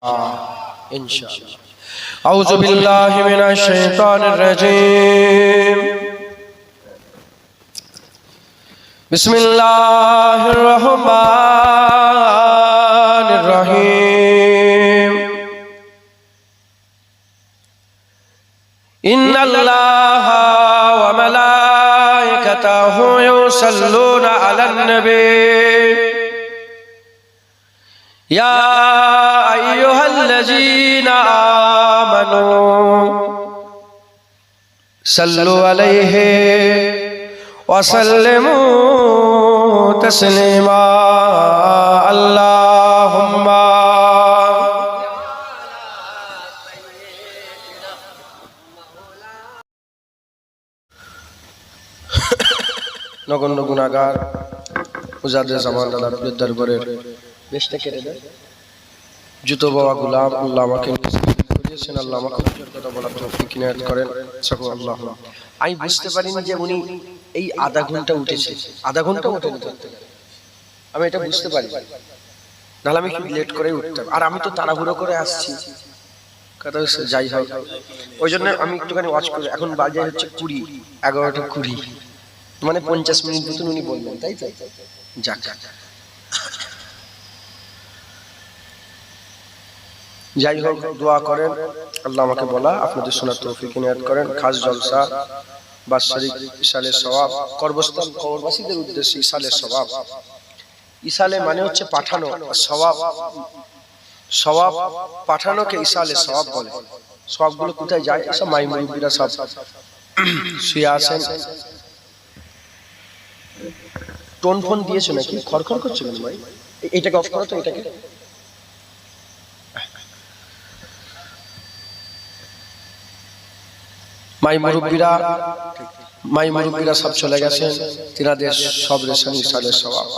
इंशाअल्लाह। औज़ु बिल्लाहि मिनश शैतानिर रजीम। बिस्मिल्लाहिर रहमानिर रहीम। इन्नल्लाहा व मलाइकतहु युसल्लूना अलन नबी या अय्युहल्लज़ीना आमनू सल्लु अलैहि व सल्लिमू तस्लीमा। अल्लाहुम्मा नगण्य गुनाहगार मुजाद्दिद ज़मान दादाর দরবারের বেশটা কেটে দেয় জুতো বাবা গোলাম আল্লাহ আমাকে করিয়েছেন, আল্লাহ আমাকে কথা বলার তৌফিক ইনায়াত করেন। সকল আল্লাহ। আমি বুঝতে পারিনি যে উনি এই আধা ঘন্টা উঠেছে, আধা ঘন্টা উঠেন, আমি এটা বুঝতে পারি, নাহলে আমি একটু লেট করে উঠতাম। আর আমি তো তাড়াহুড়ো করে আসছি, কথা হচ্ছে যাই হোক, ওই জন্য আমি একটুখানি ওয়াচ করি। এখন বাজে হচ্ছে 11:20, মানে 50 মিনিট মতন উনি বললেন, তাই তো? যাক, যাই হোক, দোয়া করেন আল্লাহ আমাকে বলা আপনাদের শোনার তৌফিক ইনায়াত করেন। খাস জলসা বাৎসরিক ইসালের সওয়াব, কর্মস্থান কবরবাসীদের উদ্দেশ্যে ইসালের সওয়াব। ইসালে মানে হচ্ছে পাঠানো, সওয়াব সওয়াব পাঠানোকে ইসালের সওয়াব বলে। সওয়াবগুলো কোথায় যায়? এসব মাই মুরব্বিরা সব শুয়ে আছেন। টোন ফোন দিয়েছো নাকি? খড়খড় করছো কেন ভাই? এটাকে অফ করো তো, এটাকে। মাই মুরব্বিরা সব চলে গেছেন, তিনাদের সব রেশন ইসালের সওয়াব।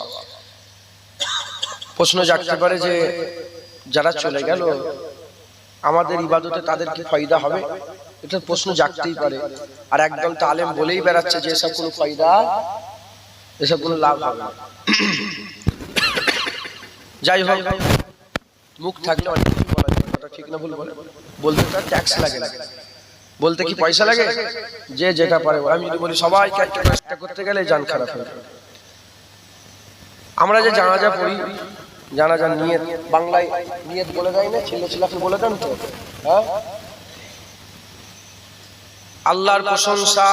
প্রশ্ন জাগতে পারে যে যারা চলে গেল আমাদের ইবাদতে তাদের কি ফায়দা হবে? এটা প্রশ্ন জাগতেই পারে। আর একদল তালেম বলেই বেড়াচ্ছে যে এসব কোনো ফায়দা, এসব কোনো লাভ হবে না। যাই হোক, মুখ থাকলে অনেক কিছু বলা যায়, কথা ঠিক না ভুল বলে। বলতে তার ট্যাক্স লাগে না, বলতে কি পয়সা লাগে? যে যেটা পারে। আমি যদি বলি সবাইকে একটা করতে গেলে জান খারাপ হয়ে যাবে। আমরা যে জানাজা পড়ি, জানাজার নিয়ত বাংলায় নিয়ত বলে দেয় না, ছেলে বলে দেন তো। হ্যাঁ, আল্লাহর প্রশংসা,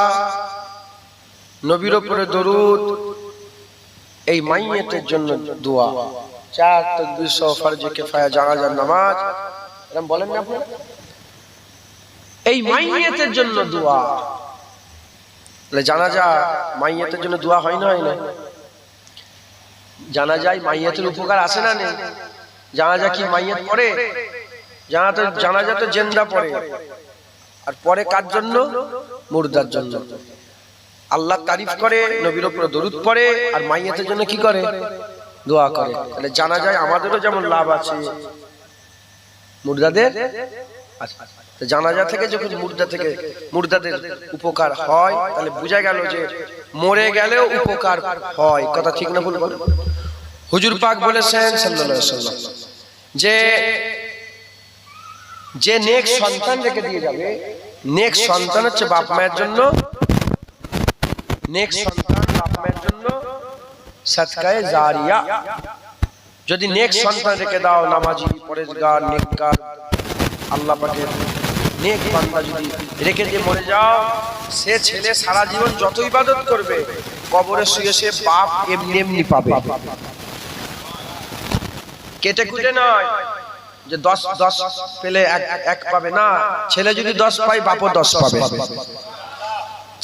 নবীর উপরে দরুদ, এই মাইয়াতের জন্য দোয়া, 4 তাকবীর সহ ফরজ কিফায়া জানাজার নামাজ, এরকম বলেন না আপনারা? এই মাইয়াতের জন্য দোয়া। তাহলে জানাজা মাইয়াতের জন্য দোয়া হয় না, হয় না? জানাজায় মাইয়াতের উপকার আছে না নেই? জানাজা কি মাইয়াত পড়ে? জানাজা তো জিন্দা পড়ে। আর পরে কার জন্য? মুর্দার জন্য। আল্লাহ তারিফ করে, নবীর উপর দরুদ পড়ে, আর মাইয়াতের জন্য কি করে? দোয়া করে। তাহলে জানাজায় আমাদেরও যেমন লাভ আছে, মুর্দাদের আছে। জানাজা থেকে যখন মুর্দাদের উপকার হয়, তাহলে বোঝা গেল যে মরে গেলেও উপকার হয়। কথা ঠিক না ভুল বলে? হুজুর পাক বলেছেন সাল্লাল্লাহু আলাইহি ওয়াসাল্লাম যে নেক সন্তান রেখে দিয়ে যাবে, নেক সন্তান হচ্ছে বাপ মায়ের জন্য, নেক সন্তান বাপ মায়ের জন্য সাদকায়ে জারিয়া। যদি নেক সন্তান রেখে দাও, নামাজি, পরেজগার, নেককার, আল্লাহ পাকের নেক বান্দা যদি রেখে দিয়ে মরে যাও, সে ছেলে সারা জীবন যত ইবাদত করবে, কবরে শুয়ে সে বাপ এমনি এমনি পাবে, কেটে কুটে নয় যে 10 পেলে এক পাবে না। ছেলে যদি 10 পায়, বাপও 10 পাবে।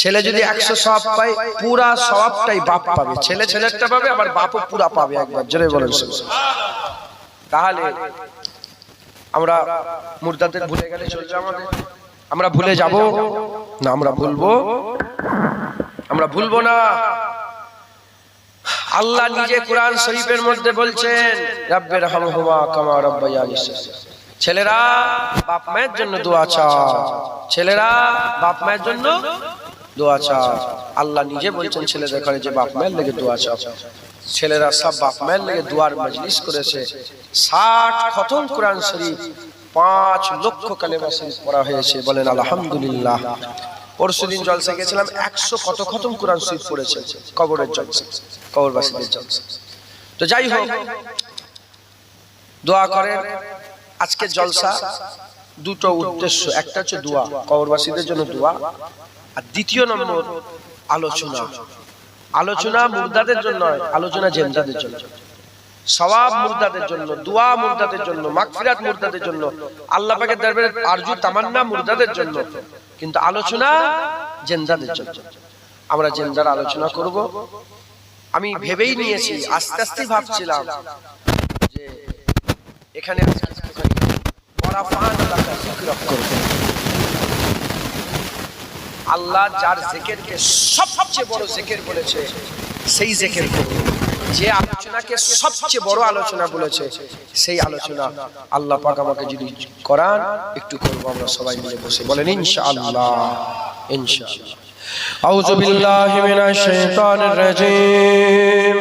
ছেলে যদি 100 সওয়াব পায়, পুরা সওয়াবটাই বাপ পাবে। ছেলেরটা পাবে, আবার বাপও পুরা পাবে। একবার জোরে বলেন সুবহানাল্লাহ। তাহলে আমরা মুর্দাদের ভুলে গেলে চলবে আমাদের? আমরা ভুলে যাব না, আমরা ভুলবো না। আল্লাহ নিজে কোরআন শরীফের মধ্যে বলছেন, রাব্বির হামহুমা কামা রাব্বায়ানি সগীরা। ছেলেরা বাপ মায়ের জন্য দোয়া চাও, ছেলেরা বাপ মায়ের জন্য দোয়া চাও। আল্লাহ নিজে বলছেন ছেলেদের ঘরে যে বাপ মায়ের লেগে দোয়া চাও। ছেলেরা সব বাপ মায়ের লেগে দোয়ার মজলিস করেছে। 60 খতম কোরআন শরীফ, 5 লক্ষ কালেমা শরীফ পড়া হয়েছে। বলেন আলহামদুলিল্লাহ। পরশুদিন জলসা গেছিলাম, 100 কত খতম কোরআন শরীফ পড়েছে কবরের জলসা, কবরবাসীদের জলসা। তো যাই হোক, দোয়া করেন। আজকে জলসা দুটো উদ্দেশ্য, একটা হচ্ছে দোয়া, কবরবাসীদের জন্য দোয়া, আর দ্বিতীয় নম্বর আলোচনা। আলোচনা মুর্দাদের জন্য নয়, আলোচনা জিন্দাদের জন্য। সওয়াব মুর্দাদের জন্য, দোয়া মুর্দাদের জন্য, মাগফিরাত মুর্দাদের জন্য, আল্লাহ পাকের দরবারে আরজু তামান্না মুর্দাদের জন্য, কিন্তু আলোচনা জিন্দাদের জন্য। আমরা জিন্দার আলোচনা করব। আমি ভেবেই নিয়েছি, আস্তে আস্তে ভাবছিলাম যে এখানে আল্লাহ যার জিকিরকে সবচেয়ে বড় জিকির বলেছে সেই জিকির করব। যে আলোচনাকে সবচেয়ে বড় আলোচনা বলেছে সেই আলোচনা আল্লাহ পাক আমাকে যদি করান একটু করব আমরা সবাই মিলে বসে। বলেন ইনশাআল্লাহ। ইনশাআল্লাহ। আউযু বিল্লাহি মিনাশ শাইতানির রাজীম।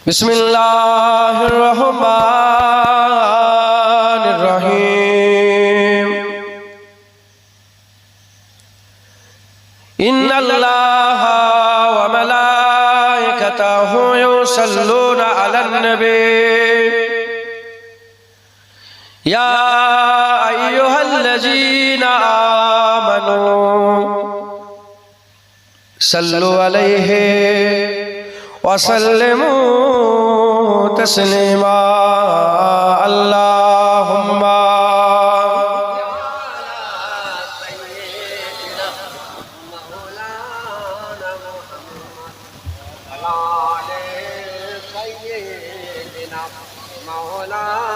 বিসমিল্লাহির রহমানির রহিম। ইন্নাল্লাহা ওয়া মালাইকাতাহু ইউসাল্লুনা আলান নবী ইয়া আইয়ুহাল্লাযীনা আমানু সাল্লু আলাইহি ওয়া সাল্লিমু তাসলিমা। আল্লাহুম্মা مولانا